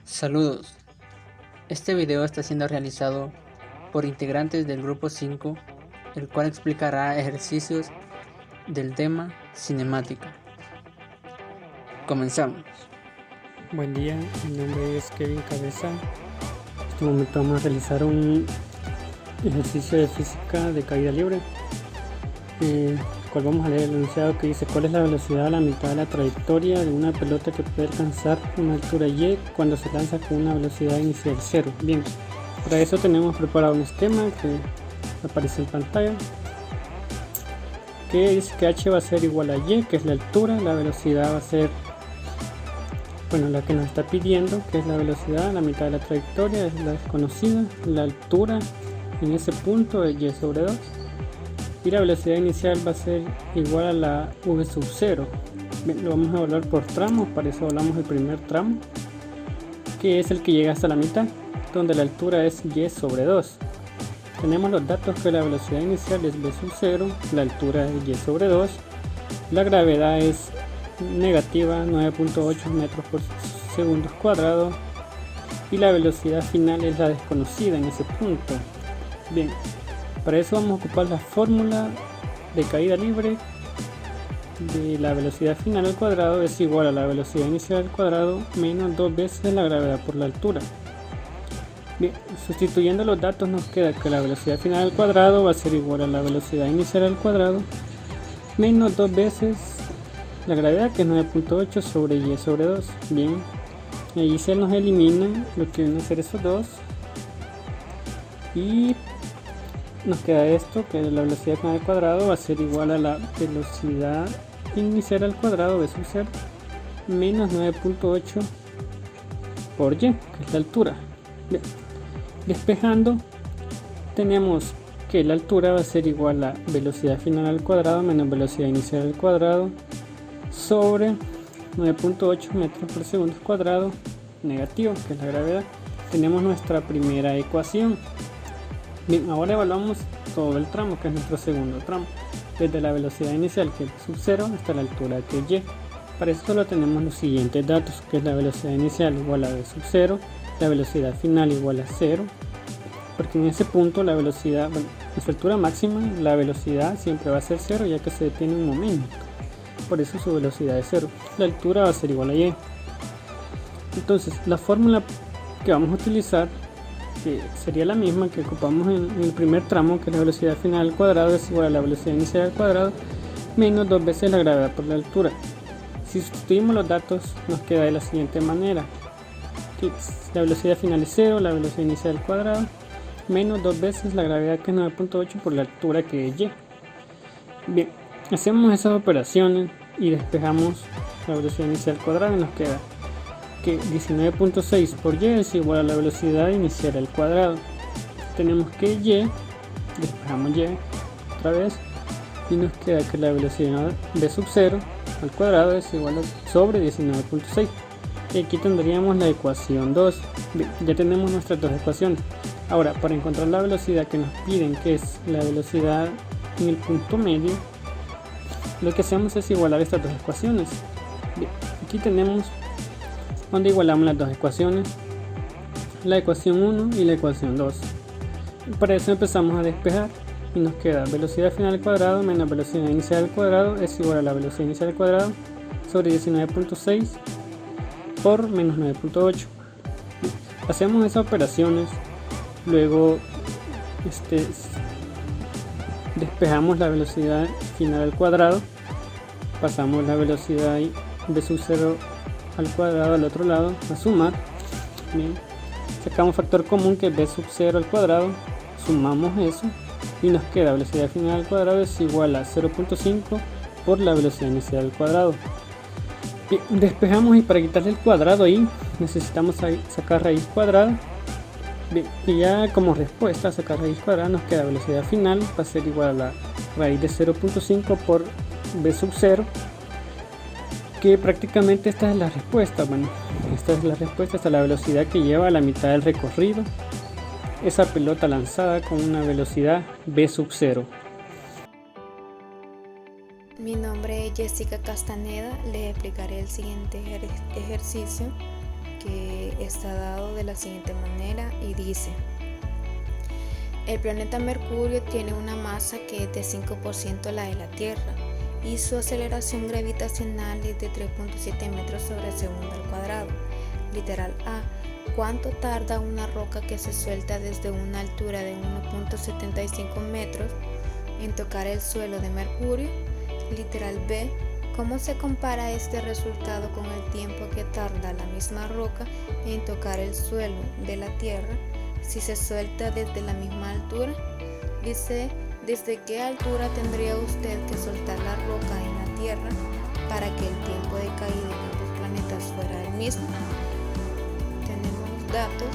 Saludos. Este video está siendo realizado por integrantes del grupo 5, el cual explicará ejercicios del tema cinemática. Comenzamos. Buen día, mi nombre es Kevin Cabeza. En este momento vamos a realizar un ejercicio de física de caída libre, cual vamos a leer el enunciado que dice: ¿cuál es la velocidad a la mitad de la trayectoria de una pelota que puede alcanzar una altura y cuando se lanza con una velocidad inicial 0? Bien, para eso tenemos preparado un esquema que aparece en pantalla, que dice que h va a ser igual a y, que es la altura. La velocidad va a ser, la que nos está pidiendo, que es la velocidad a la mitad de la trayectoria, es la desconocida. La altura en ese punto es y sobre 2, y la velocidad inicial va a ser igual a la v sub 0. Bien, lo vamos a evaluar por tramos. Para eso hablamos del primer tramo, que es el que llega hasta la mitad, donde la altura es y sobre 2. Tenemos los datos que la velocidad inicial es v sub 0, la altura es y sobre 2, la gravedad es negativa 9.8 metros por segundo cuadrado, y la velocidad final es la desconocida en ese punto. Bien, para eso vamos a ocupar la fórmula de caída libre de la velocidad final al cuadrado es igual a la velocidad inicial al cuadrado menos 2 veces la gravedad por la altura. Bien, sustituyendo los datos nos queda que la velocidad final al cuadrado va a ser igual a la velocidad inicial al cuadrado menos 2 veces la gravedad, que es 9.8 sobre y sobre 2. Bien, ahí se nos elimina lo que viene a ser esos dos, y nos queda esto, que la velocidad final al cuadrado va a ser igual a la velocidad inicial al cuadrado v sub 0 menos 9.8 por y, que es la altura. Bien, despejando, tenemos que la altura va a ser igual a velocidad final al cuadrado menos velocidad inicial al cuadrado sobre 9.8 metros por segundo cuadrado negativo, que es la gravedad. Tenemos nuestra primera ecuación. Bien, ahora evaluamos todo el tramo, que es nuestro segundo tramo, desde la velocidad inicial, que es sub 0, hasta la altura, que es y. Para eso solo tenemos los siguientes datos, que es la velocidad inicial igual a v sub 0, la velocidad final igual a 0, porque en ese punto la velocidad, en su altura máxima, la velocidad siempre va a ser 0, ya que se detiene un momento, por eso su velocidad es 0. La altura va a ser igual a y. Entonces la fórmula que vamos a utilizar, que sería la misma que ocupamos en el primer tramo, que la velocidad final al cuadrado es igual a la velocidad inicial al cuadrado menos 2 veces la gravedad por la altura. Si sustituimos los datos nos queda de la siguiente manera, que la velocidad final es 0, la velocidad inicial al cuadrado menos 2 veces la gravedad, que es 9.8 por la altura, que es y. Bien, hacemos esas operaciones y despejamos la velocidad inicial al cuadrado, y nos queda que 19.6 por y es igual a la velocidad inicial al cuadrado. Tenemos que y, despejamos y otra vez, y nos queda que la velocidad v sub 0 al cuadrado es igual a sobre 19.6, y aquí tendríamos la ecuación 2. Bien, ya tenemos nuestras dos ecuaciones. Ahora, para encontrar la velocidad que nos piden, que es la velocidad en el punto medio, lo que hacemos es igualar estas dos ecuaciones. Bien, aquí tenemos donde igualamos las dos ecuaciones, la ecuación 1 y la ecuación 2. Para eso empezamos a despejar y nos queda velocidad final al cuadrado menos velocidad inicial al cuadrado es igual a la velocidad inicial al cuadrado sobre 19.6 por menos 9.8. Hacemos esas operaciones, luego despejamos la velocidad final al cuadrado, pasamos la velocidad v sub 0 al cuadrado al otro lado a sumar. Bien, sacamos factor común, que es v sub 0 al cuadrado, sumamos eso y nos queda velocidad final al cuadrado es igual a 0.5 por la velocidad inicial al cuadrado. Bien, despejamos, y para quitarle el cuadrado ahí necesitamos sacar raíz cuadrada. Bien, y ya como respuesta a sacar raíz cuadrada nos queda velocidad final va a ser igual a la raíz de 0.5 por v sub 0, que prácticamente esta es la respuesta. Esta es la respuesta hasta la velocidad que lleva a la mitad del recorrido esa pelota lanzada con una velocidad v sub 0. Mi nombre es Jessica Castaneda. Les explicaré el siguiente ejercicio, que está dado de la siguiente manera y dice: el planeta Mercurio tiene una masa que es de 5% la de la Tierra y su aceleración gravitacional es de 3.7 metros sobre segundo al cuadrado. Literal A: ¿cuánto tarda una roca que se suelta desde una altura de 1.75 metros en tocar el suelo de Mercurio? Literal B: ¿cómo se compara este resultado con el tiempo que tarda la misma roca en tocar el suelo de la Tierra si se suelta desde la misma altura? Dice: ¿desde qué altura tendría usted que soltar la roca en la Tierra para que el tiempo de caída en ambos planetas fuera el mismo? Tenemos datos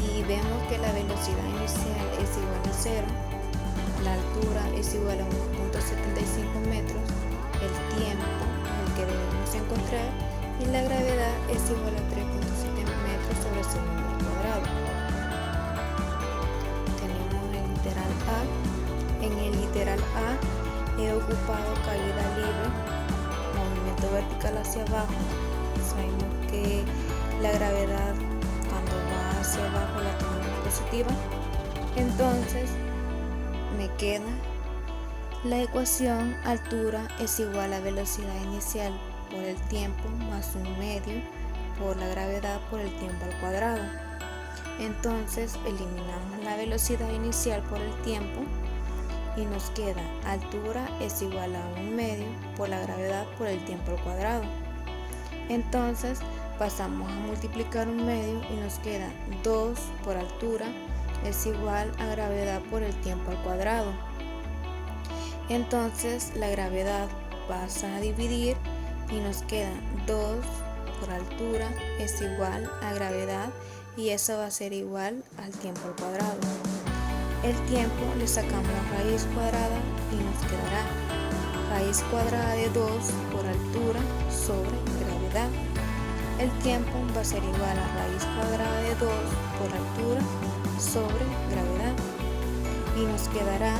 y vemos que la velocidad inicial es igual a 0, la altura es igual a 1.75 metros, el tiempo en el que debemos encontrar, y la gravedad es igual a 3.7 metros sobre segundo al cuadrado. Tenemos el literal A. En el literal A he ocupado caída libre, movimiento vertical hacia abajo. Sabemos que la gravedad cuando va hacia abajo la tomamos positiva. Entonces me queda la ecuación: altura es igual a velocidad inicial por el tiempo más un medio por la gravedad por el tiempo al cuadrado. Entonces eliminamos la velocidad inicial por el tiempo y nos queda altura es igual a un medio por la gravedad por el tiempo al cuadrado. Entonces pasamos a multiplicar un medio y nos queda 2 por altura es igual a gravedad por el tiempo al cuadrado. Entonces la gravedad pasa a dividir y nos queda 2 por altura es igual a gravedad, y eso va a ser igual al tiempo al cuadrado. El tiempo le sacamos raíz cuadrada y nos quedará raíz cuadrada de 2 por altura sobre gravedad. El tiempo va a ser igual a raíz cuadrada de 2 por altura sobre gravedad, y nos quedará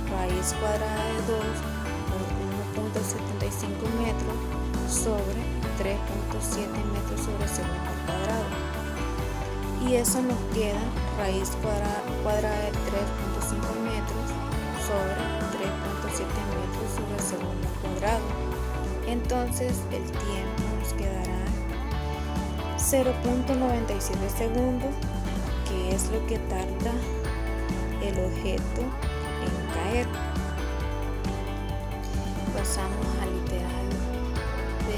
raíz cuadrada de 2 por 1.75 metros sobre 3.7 metros sobre segundo al cuadrado. Y eso nos queda raíz cuadrada de 3.5 metros sobre 3.7 metros sobre segundo al cuadrado. Entonces el tiempo nos quedará 0.97 segundos, que es lo que tarda el objeto en caer. Pasamos al literal B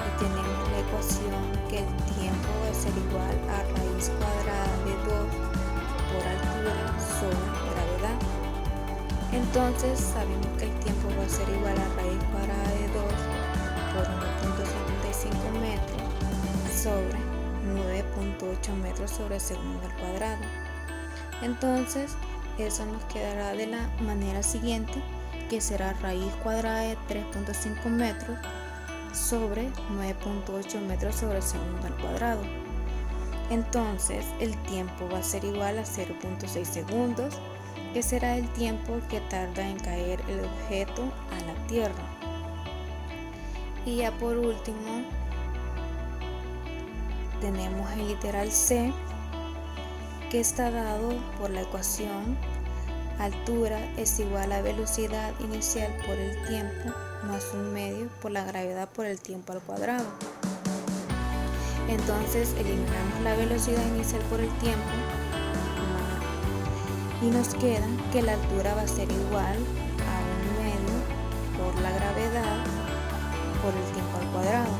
y tenemos la ecuación que el tiempo va a ser igual a raíz cuadrada de 2 por altura sobre gravedad. Entonces sabemos que el tiempo va a ser igual a raíz cuadrada de 2 por 1.75 metros sobre 9.8 metros sobre segundo al cuadrado. Entonces eso nos quedará de la manera siguiente, que será raíz cuadrada de 3.5 metros sobre 9.8 metros sobre segundo al cuadrado. Entonces el tiempo va a ser igual a 0.6 segundos, que será el tiempo que tarda en caer el objeto a la Tierra. Y ya por último tenemos el literal C, que está dado por la ecuación: altura es igual a velocidad inicial por el tiempo más un medio por la gravedad por el tiempo al cuadrado. Entonces eliminamos la velocidad inicial por el tiempo y nos queda que la altura va a ser igual a un medio por la gravedad por el tiempo al cuadrado.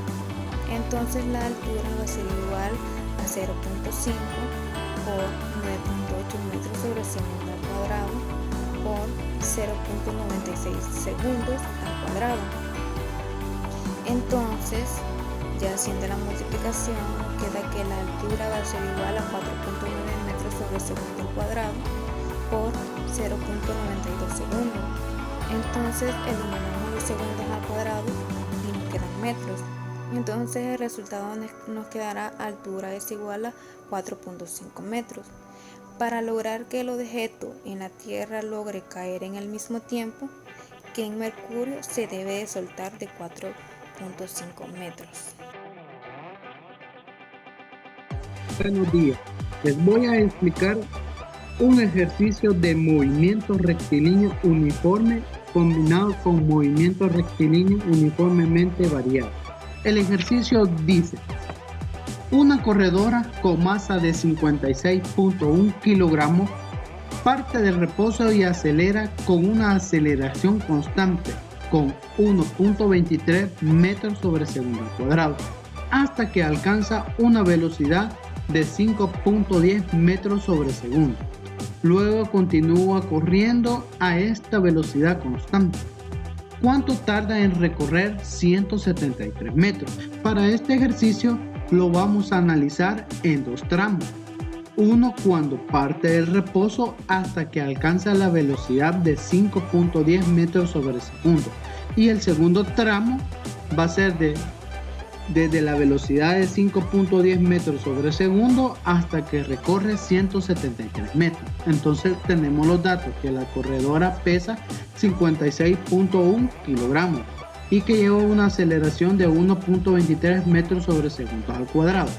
Entonces la altura va a ser igual a 0.5 por 9.8 metros sobre segundo al cuadrado por 0.96 segundos al cuadrado. Entonces, ya haciendo la multiplicación, queda que la altura va a ser igual a 4.9 metros sobre segundo al cuadrado por 0.92 segundos. Entonces eliminamos los segundos al cuadrado y nos quedan metros. Entonces el resultado nos quedará: altura es igual a 4.5 metros. Para lograr que el objeto en la Tierra logre caer en el mismo tiempo que en Mercurio, se debe de soltar de 4.5 metros. Buenos días. Les voy a explicar un ejercicio de movimiento rectilíneo uniforme combinado con movimiento rectilíneo uniformemente variado. El ejercicio dice: una corredora con masa de 56.1 kilogramos parte del reposo y acelera con una aceleración constante con 1.23 metros sobre segundo al cuadrado hasta que alcanza una velocidad de 5.10 metros sobre segundo. Luego continúa corriendo a esta velocidad constante. ¿Cuánto tarda en recorrer 173 metros? Para este ejercicio lo vamos a analizar en dos tramos. Uno cuando parte del reposo hasta que alcanza la velocidad de 5.10 metros sobre segundo. Y el segundo tramo va a ser desde la velocidad de 5.10 metros sobre segundo hasta que recorre 173 metros. Entonces tenemos los datos que la corredora pesa 56.1 kilogramos y que lleva una aceleración de 1.23 metros sobre segundo al cuadrado.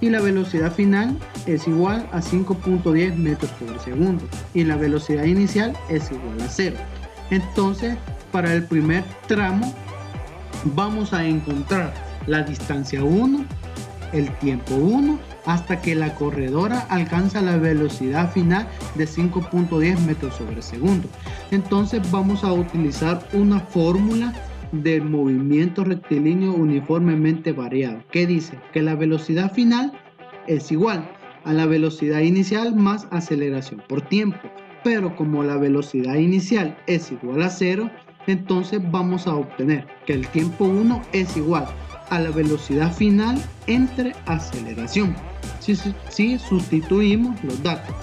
Y la velocidad final es igual a 5.10 metros sobre segundo y la velocidad inicial es igual a 0. Entonces, para el primer tramo vamos a encontrar la distancia 1, el tiempo 1, hasta que la corredora alcanza la velocidad final de 5.10 metros sobre segundo. Entonces vamos a utilizar una fórmula de movimiento rectilíneo uniformemente variado, que dice que la velocidad final es igual a la velocidad inicial más aceleración por tiempo, pero como la velocidad inicial es igual a 0, entonces vamos a obtener que el tiempo 1 es igual a la velocidad final entre aceleración. Si sustituimos los datos,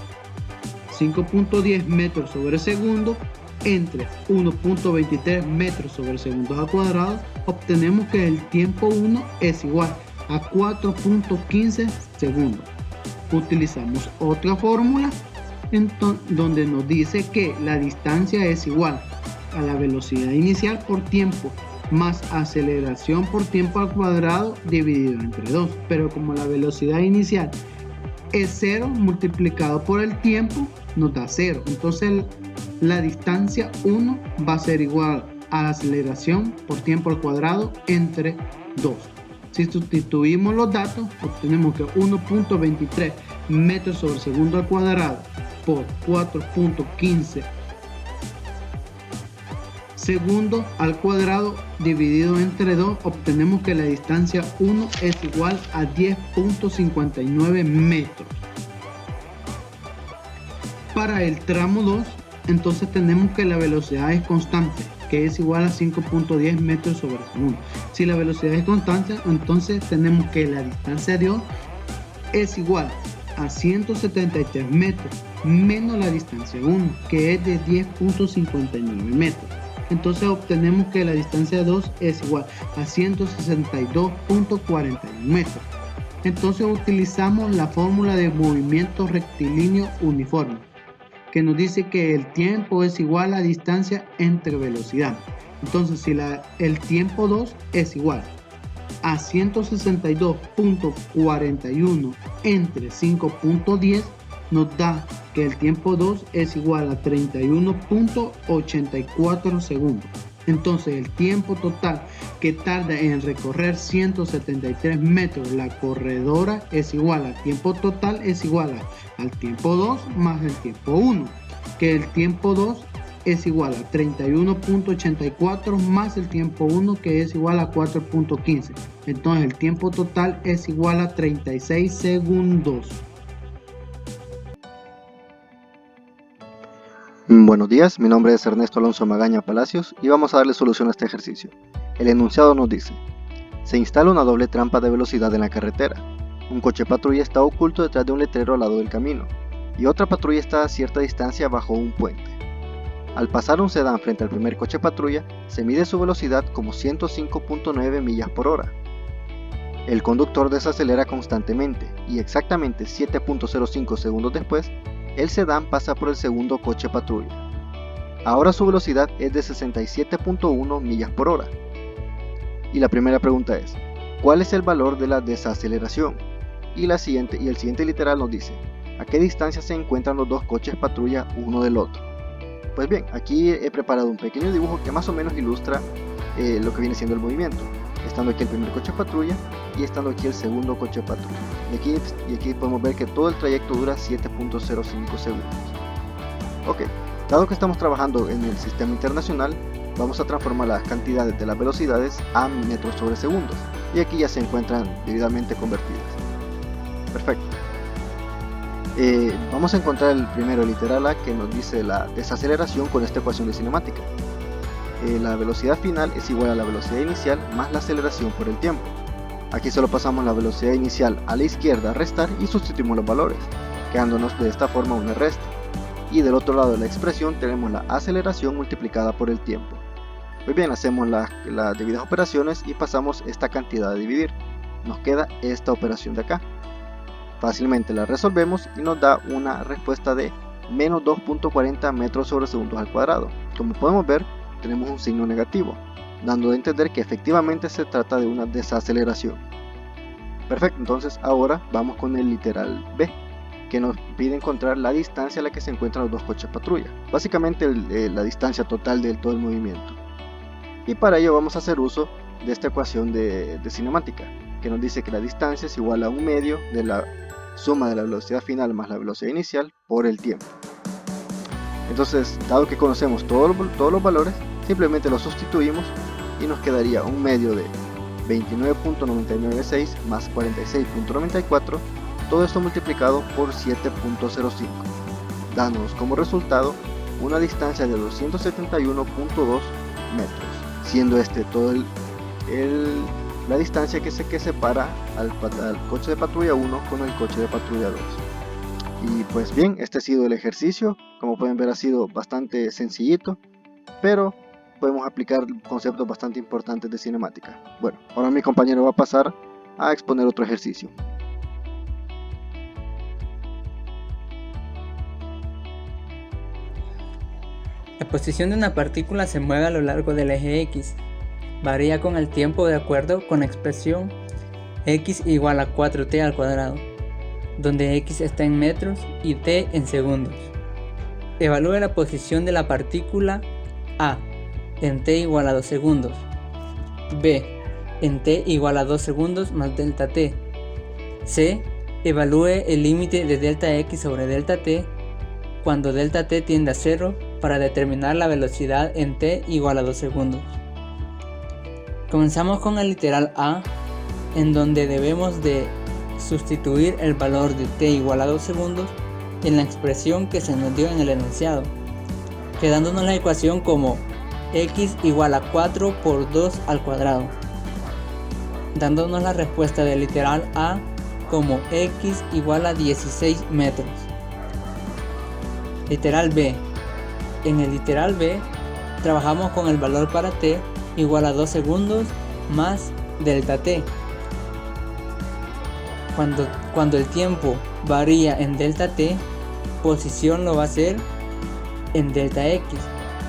5.10 metros sobre segundo entre 1.23 metros sobre segundo al cuadrado, obtenemos que el tiempo 1 es igual a 4.15 segundos. Utilizamos otra fórmula donde nos dice que la distancia es igual a la velocidad inicial por tiempo más aceleración por tiempo al cuadrado dividido entre 2, pero como la velocidad inicial es 0 multiplicado por el tiempo nos da 0, entonces la distancia 1 va a ser igual a la aceleración por tiempo al cuadrado entre 2. Si sustituimos los datos, obtenemos que 1.23 metros sobre segundo al cuadrado por 4.15 segundo al cuadrado dividido entre 2, obtenemos que la distancia 1 es igual a 10.59 metros. Para el tramo 2, entonces tenemos que la velocidad es constante, que es igual a 5.10 metros sobre segundo. Si la velocidad es constante, entonces tenemos que la distancia 2 es igual a 173 metros menos la distancia 1, que es de 10.59 metros. Entonces obtenemos que la distancia 2 es igual a 162.41 metros. Entonces utilizamos la fórmula de movimiento rectilíneo uniforme, que nos dice que el tiempo es igual a distancia entre velocidad. Entonces si el tiempo 2 es igual a 162.41 entre 5.10, nos da que el tiempo 2 es igual a 31.84 segundos. Entonces el tiempo total que tarda en recorrer 173 metros la corredora es igual al tiempo total es igual al tiempo 2 más el tiempo 1, que el tiempo 2 es igual a 31.84 más el tiempo 1, que es igual a 4.15. Entonces el tiempo total es igual a 36 segundos. Buenos días, mi nombre es Ernesto Alonso Magaña Palacios y vamos a darle solución a este ejercicio. El enunciado nos dice: se instala una doble trampa de velocidad en la carretera. Un coche patrulla está oculto detrás de un letrero al lado del camino y otra patrulla está a cierta distancia bajo un puente. Al pasar un sedán frente al primer coche patrulla, se mide su velocidad como 105.9 millas por hora. El conductor desacelera constantemente y exactamente 7.05 segundos después, el sedán pasa por el segundo coche patrulla. Ahora su velocidad es de 67.1 millas por hora. Y la primera pregunta es: ¿cuál es el valor de la desaceleración? Y el siguiente literal nos dice: ¿a qué distancia se encuentran los dos coches patrulla uno del otro? Pues bien, aquí he preparado un pequeño dibujo que más o menos ilustra lo que viene siendo el movimiento, estando aquí el primer coche patrulla y estando aquí el segundo coche patrulla. Y aquí podemos ver que todo el trayecto dura 7.05 segundos. Ok, dado que estamos trabajando en el sistema internacional, vamos a transformar las cantidades de las velocidades a metros sobre segundos, y aquí ya se encuentran debidamente convertidas. Perfecto. Vamos a encontrar el primero literal A, que nos dice la desaceleración con esta ecuación de cinemática. La velocidad final es igual a la velocidad inicial más la aceleración por el tiempo. Aquí solo pasamos la velocidad inicial a la izquierda a restar y sustituimos los valores, quedándonos de esta forma una resta. Y del otro lado de la expresión tenemos la aceleración multiplicada por el tiempo. Muy bien, hacemos las debidas operaciones y pasamos esta cantidad a dividir. Nos queda esta operación de acá. Fácilmente la resolvemos y nos da una respuesta de menos 2.40 metros sobre segundos al cuadrado. Como podemos ver, tenemos un signo negativo, dando a entender que efectivamente se trata de una desaceleración. Perfecto, entonces ahora vamos con el literal B, que nos pide encontrar la distancia a la que se encuentran los dos coches patrulla, básicamente la distancia total de todo el movimiento. Y para ello vamos a hacer uso de esta ecuación de cinemática, que nos dice que la distancia es igual a un medio de la suma de la velocidad final más la velocidad inicial por el tiempo. Entonces, dado que conocemos todos los valores, simplemente los sustituimos y nos quedaría un medio de 29.996 más 46.94, todo esto multiplicado por 7.05, dándonos como resultado una distancia de 271.2 metros, siendo este todo la distancia que separa al coche de patrulla 1 con el coche de patrulla 2. Y pues bien, este ha sido el ejercicio. Como pueden ver, ha sido bastante sencillito, pero podemos aplicar conceptos bastante importantes de cinemática. Bueno, ahora mi compañero va a pasar a exponer otro ejercicio. La posición de una partícula se mueve a lo largo del eje X. Varía con el tiempo de acuerdo con la expresión x igual a 4t al cuadrado, donde x está en metros y t en segundos. Evalúe la posición de la partícula A en t igual a 2 segundos, B en t igual a 2 segundos más delta t, C. Evalúe el límite de delta x sobre delta t cuando delta t tiende a 0 para determinar la velocidad en t igual a 2 segundos. Comenzamos con el literal A, en donde debemos de sustituir el valor de t igual a 2 segundos en la expresión que se nos dio en el enunciado, quedándonos la ecuación como x igual a 4 por 2 al cuadrado, dándonos la respuesta del literal A como x igual a 16 metros. Literal B. En el literal B trabajamos con el valor para t igual a 2 segundos más delta t. Cuando el tiempo varía en delta t, posición lo va a hacer en delta x.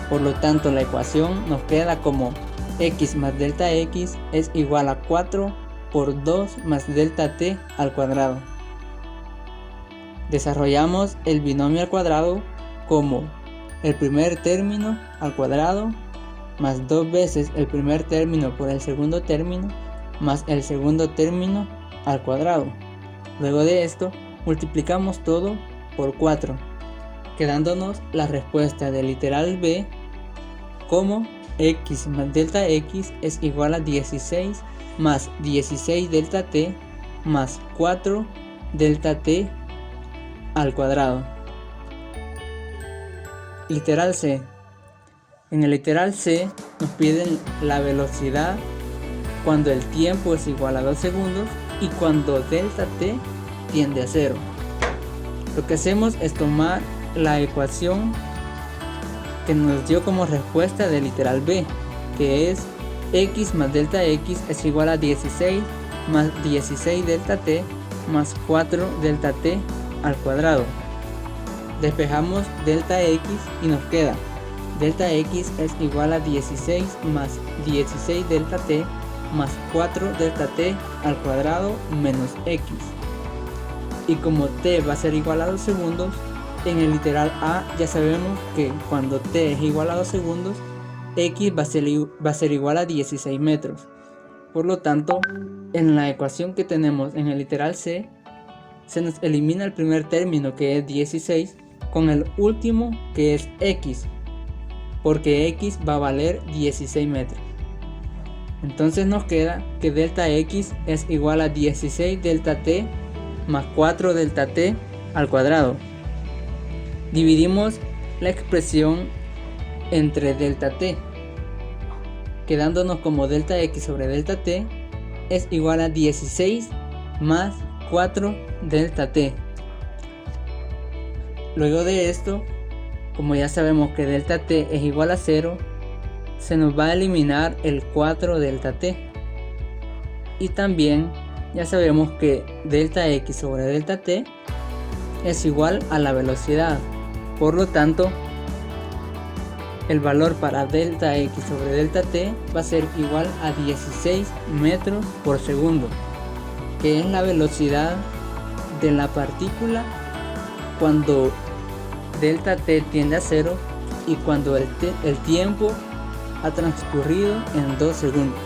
Por lo tanto, la ecuación nos queda como x más delta x es igual a 4 por 2 más delta t al cuadrado. Desarrollamos el binomio al cuadrado como el primer término al cuadrado más 2 veces el primer término por el segundo término más el segundo término al cuadrado. Luego de esto multiplicamos todo por 4, quedándonos la respuesta del literal B como x más delta x es igual a 16 más 16 delta t más 4 delta t al cuadrado. Literal C. En el literal C nos piden la velocidad cuando el tiempo es igual a 2 segundos y cuando delta t tiende a 0. Lo que hacemos es tomar la ecuación que nos dio como respuesta del literal B, que es x más delta x es igual a 16 más 16 delta t más 4 delta t al cuadrado. Despejamos delta x y nos queda delta x es igual a 16 más 16 delta t más 4 delta t al cuadrado menos x. Y como t va a ser igual a 2 segundos, en el literal A ya sabemos que cuando t es igual a 2 segundos, x va a ser igual a 16 metros. Por lo tanto, en la ecuación que tenemos en el literal C, se nos elimina el primer término, que es 16, con el último, que es x, porque x va a valer 16 metros. Entonces nos queda que delta x es igual a 16 delta t más 4 delta t al cuadrado. Dividimos la expresión entre delta t, quedándonos como delta x sobre delta t es igual a 16 más 4 delta t. Luego de esto, como ya sabemos que delta t es igual a 0, se nos va a eliminar el 4 delta t. Y también ya sabemos que delta x sobre delta t es igual a la velocidad. Por lo tanto, el valor para delta x sobre delta t va a ser igual a 16 metros por segundo, que es la velocidad de la partícula cuando delta t tiende a 0 y cuando el tiempo ha transcurrido en 2 segundos.